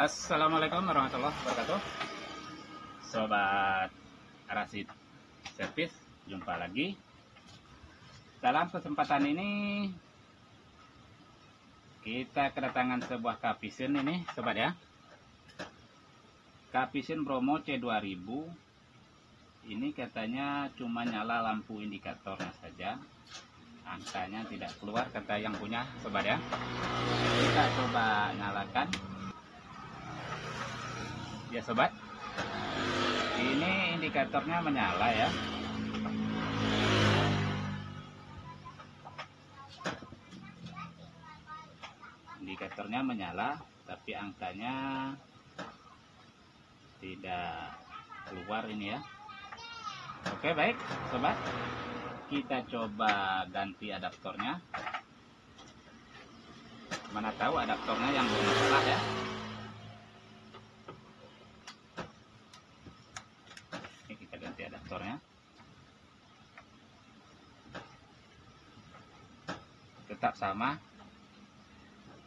Assalamualaikum warahmatullahi wabarakatuh. Sobat Rasid Service, jumpa lagi. Dalam kesempatan ini kita kedatangan sebuah Cavision ini, sobat ya. Cavision Bromo C2000. Ini katanya cuma nyala lampu indikatornya saja. Angkanya tidak keluar kata yang punya, sobat ya. Kita coba nyalakan. Ya sobat, ini indikatornya menyala ya. Indikatornya menyala, tapi angkanya tidak keluar ini ya. Oke baik sobat, kita coba ganti adaptornya. Mana tahu adaptornya yang bermasalah ya. Kita ganti adaptornya. Tetap sama.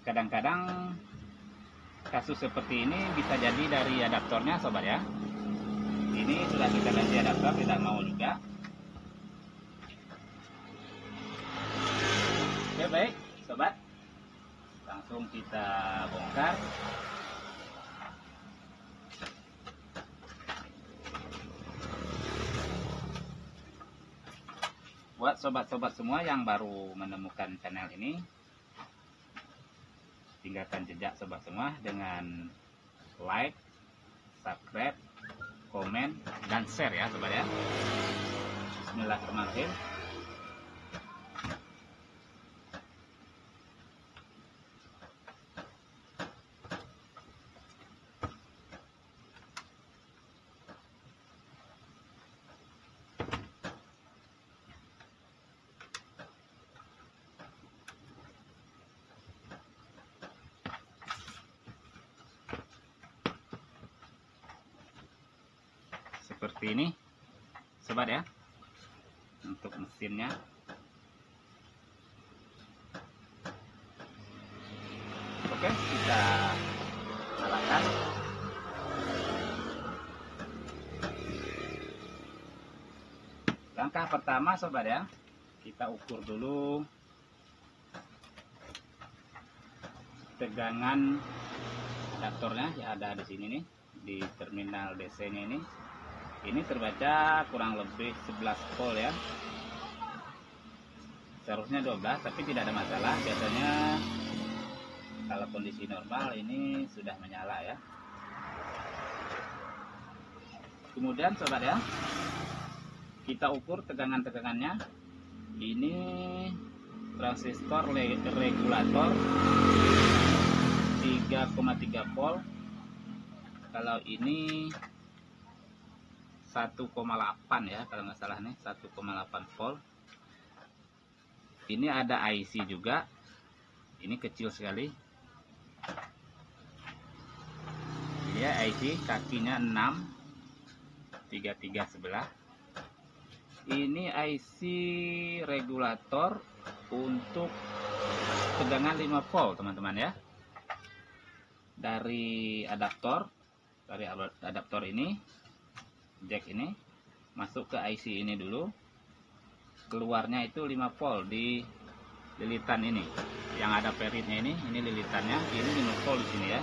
Kadang-kadang kasus seperti ini bisa jadi dari adaptornya sobat ya. Ini sudah kita ganti adaptor, tidak mau juga. Oke baik sobat, langsung kita bongkar. Buat sobat-sobat semua yang baru menemukan channel ini, tinggalkan jejak sobat semua dengan like, subscribe, komen, dan share ya sobat ya. Bismillahirrahmanirrahim. Seperti ini sobat ya untuk mesinnya. Oke, kita nyalakan. Langkah pertama sobat ya, kita ukur dulu tegangan adaptornya ya, ada di sini nih di terminal DC nya ini. Ini terbaca kurang lebih 11 volt ya. Seharusnya 12 tapi tidak ada masalah. Biasanya kalau kondisi normal ini sudah menyala ya. Kemudian sobat ya, kita ukur tegangan-tegangannya. Ini transistor regulator 3,3 volt. Kalau ini 1,8 ya kalau nggak salah nih, 1,8 volt. Ini ada IC juga, ini kecil sekali ya. IC kakinya 6 33 sebelah. Ini IC regulator untuk tegangan 5 volt teman-teman ya. Dari adaptor ini, jack ini masuk ke IC ini dulu, keluarnya itu 5 volt di lilitan ini yang ada peritnya ini lilitannya, ini 5 volt di sini ya.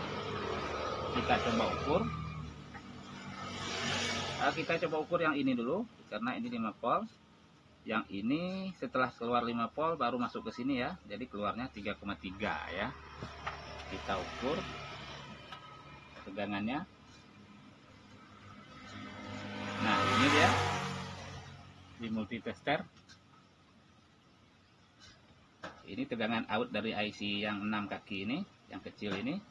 Kita coba ukur. Kita coba ukur yang ini dulu karena ini 5 volt. Yang ini setelah keluar 5 volt baru masuk ke sini ya, jadi keluarnya 3,3 ya. Kita ukur tegangannya. Nah ini dia di multitester. Ini tegangan out dari IC yang 6 kaki ini, yang kecil ini,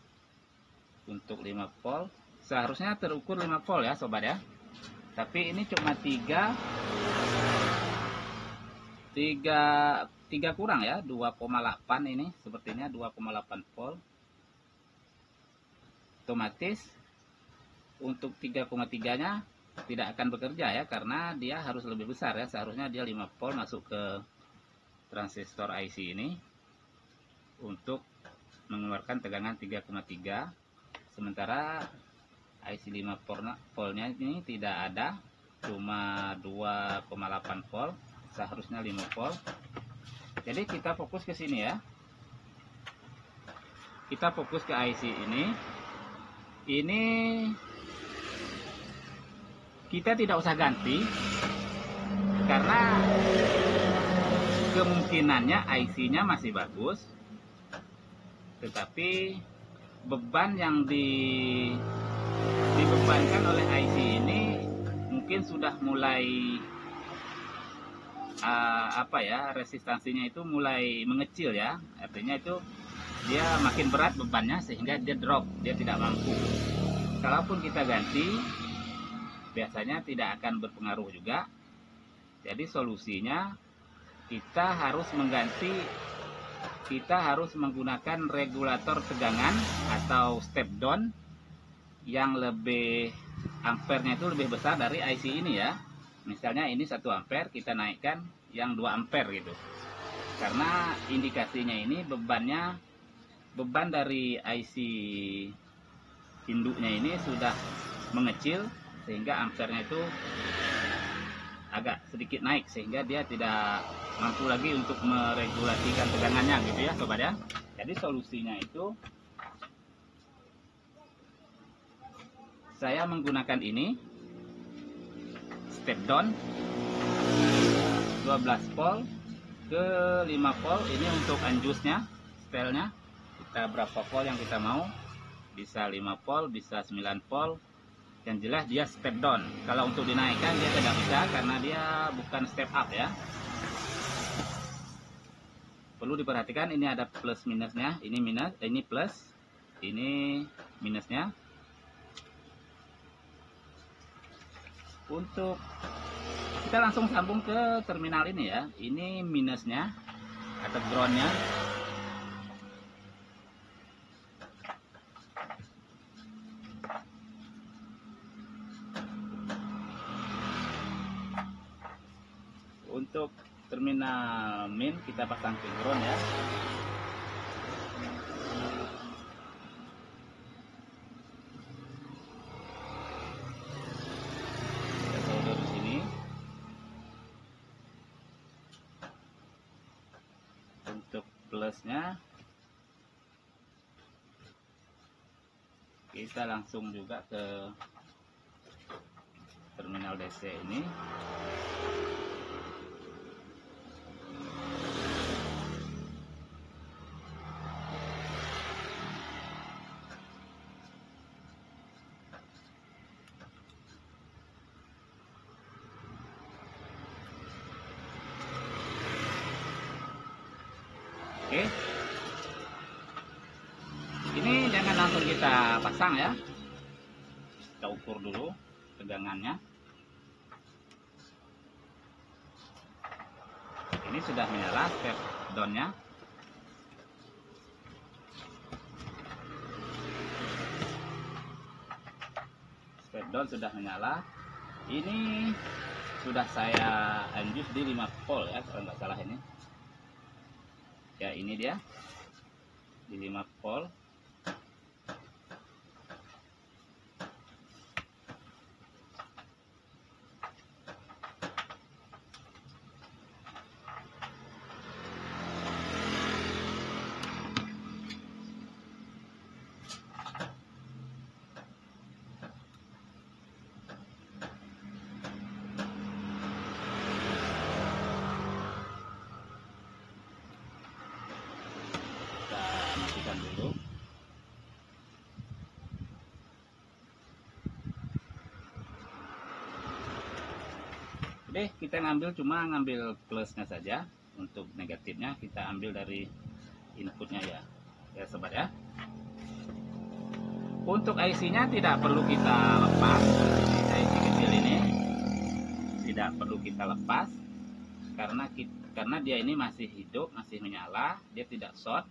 untuk 5 volt. Seharusnya terukur 5 volt ya sobat ya, tapi ini cuma 3 kurang ya, 2,8 ini sepertinya 2,8 volt. Otomatis untuk 3,3 nya tidak akan bekerja ya, karena dia harus lebih besar ya. Seharusnya dia 5 volt masuk ke transistor IC ini untuk mengeluarkan tegangan 3,3. sementara IC 5 voltnya ini tidak ada, cuma 2,8 volt, seharusnya 5 volt. Jadi kita fokus ke sini ya, kita fokus ke IC ini kita tidak usah ganti karena kemungkinannya IC-nya masih bagus, tetapi beban yang dibebankan oleh IC ini mungkin sudah mulai resistansinya itu mulai mengecil ya, artinya itu dia makin berat bebannya sehingga dia drop, dia tidak mampu. Kalaupun kita ganti biasanya tidak akan berpengaruh juga. Jadi solusinya kita harus menggunakan regulator tegangan atau step down yang lebih ampernya itu lebih besar dari IC ini ya. Misalnya ini 1 ampere, kita naikkan yang 2 ampere gitu. Karena indikasinya ini beban dari IC induknya ini sudah mengecil sehingga ampernya itu agak sedikit naik, sehingga dia tidak mampu lagi untuk meregulasikan tegangannya gitu ya sobat ya. Jadi solusinya itu saya menggunakan ini step down 12 volt ke 5 volt. Ini untuk anjusnya, setelnya kita berapa volt yang kita mau, bisa 5 volt, bisa 9 volt. Yang jelas dia step down. Kalau untuk dinaikkan dia tidak bisa karena dia bukan step up ya. Perlu diperhatikan ini ada plus minusnya, ini minus, ini plus, ini minusnya. Untuk kita langsung sambung ke terminal ini ya. Ini minusnya atau groundnya. Untuk terminal min kita pasang ke ground ya. Kita solder di sini. Untuk plusnya kita langsung juga ke terminal DC ini. Oke, ini jangan langsung kita pasang ya, kita ukur dulu tegangannya. Ini sudah menyala step downnya. Step down sudah menyala. Ini sudah saya anjus di 5 volt ya kalau nggak salah ini. Ya ini dia di 5 volt. Matikan dulu. Oke, kita ngambil plusnya saja. Untuk negatifnya kita ambil dari inputnya ya, ya sobat ya. Untuk IC-nya tidak perlu kita lepas. IC kecil ini tidak perlu kita lepas karena dia ini masih hidup, masih menyala, dia tidak short.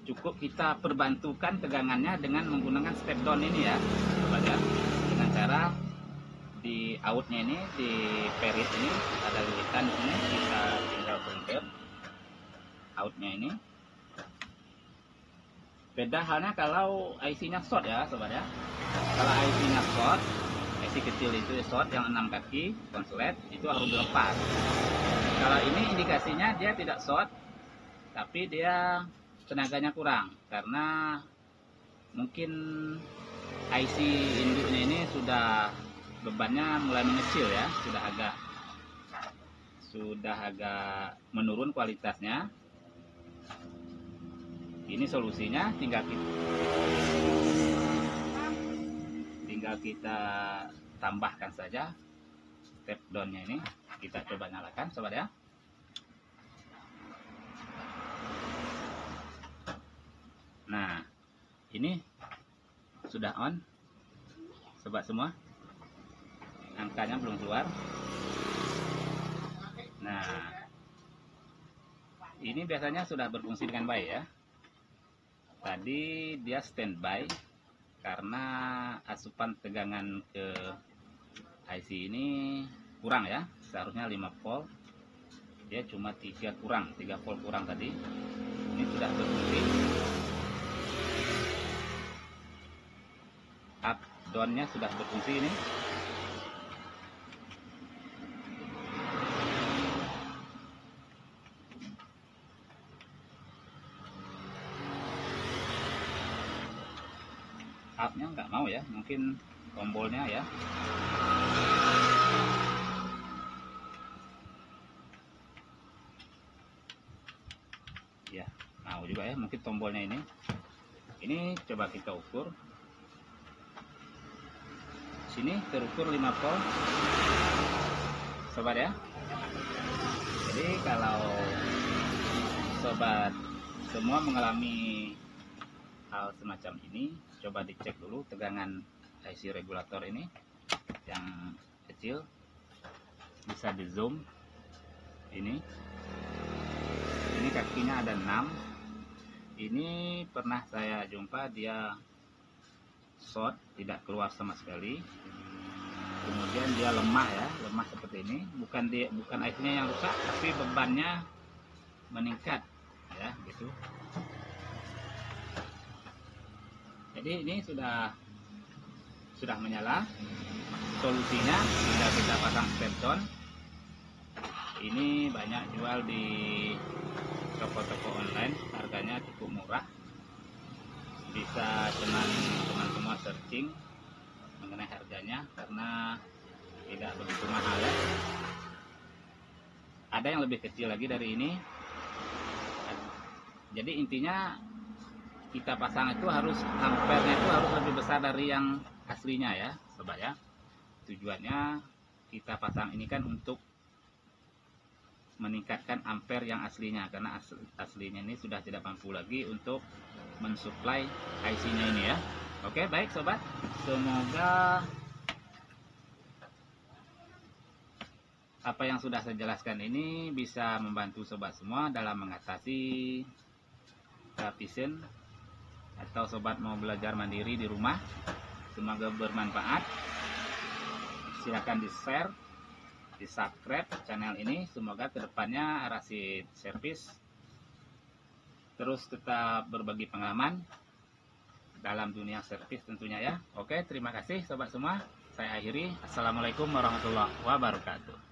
Cukup kita perbantukan tegangannya dengan menggunakan step down ini ya sobat ya, dengan cara di outnya ini, di perit ini ada lilitan ini, kita tinggal pencet outnya ini. Beda halnya kalau IC-nya short ya sobat ya. Kalau IC-nya short, IC kecil itu short yang 6 kaki konslet itu harus dilepas. Kalau ini indikasinya dia tidak short, tapi dia tenaganya kurang karena mungkin IC induknya ini sudah bebannya mulai mengecil ya, sudah agak menurun kualitasnya. Ini solusinya tinggal kita tambahkan saja step down-nya ini. Kita coba nyalakan sobat ya. Nah, ini sudah on sobat semua. Angkanya belum keluar. Nah, ini biasanya sudah berfungsi dengan baik ya. Tadi dia standby karena asupan tegangan ke IC ini kurang ya, seharusnya 5 volt, dia cuma 3 volt kurang tadi. Ini sudah berfungsi. Up down-nya sudah berfungsi ini. Up-nya nggak mau ya, mungkin tombolnya ya. Ya, mau juga ya, mungkin tombolnya ini. Ini coba kita ukur. Sini terukur 5 volt. Sobat ya. Jadi kalau sobat semua mengalami hal semacam ini, coba dicek dulu tegangan IC regulator ini yang kecil, bisa di zoom. Ini kakinya ada 6. Ini pernah saya jumpa dia short, tidak keluar sama sekali. Kemudian dia lemah ya, lemah seperti ini. Bukan IC-nya yang rusak, tapi bebannya meningkat ya, gitu. Jadi ini sudah menyala. Solusinya tinggal kita pasang step down. Ini banyak jual di toko-toko online, harganya cukup murah. Bisa teman-teman semua searching mengenai harganya karena tidak begitu mahal ya. Ada yang lebih kecil lagi dari ini. Jadi intinya kita pasang itu harus ampernya itu harus lebih besar dari yang aslinya ya sobat ya. Tujuannya kita pasang ini kan untuk meningkatkan ampere yang aslinya, karena aslinya ini sudah tidak mampu lagi untuk mensuplai IC-nya ini ya. Oke, baik sobat, semoga apa yang sudah saya jelaskan ini bisa membantu sobat semua dalam mengatasi grafisen, atau sobat mau belajar mandiri di rumah. Semoga bermanfaat. Silakan di share, di subscribe channel ini. Semoga kedepannya Rasid Service terus tetap berbagi pengalaman dalam dunia servis tentunya ya. Oke, terima kasih sobat semua. Saya akhiri. Assalamualaikum warahmatullahi wabarakatuh.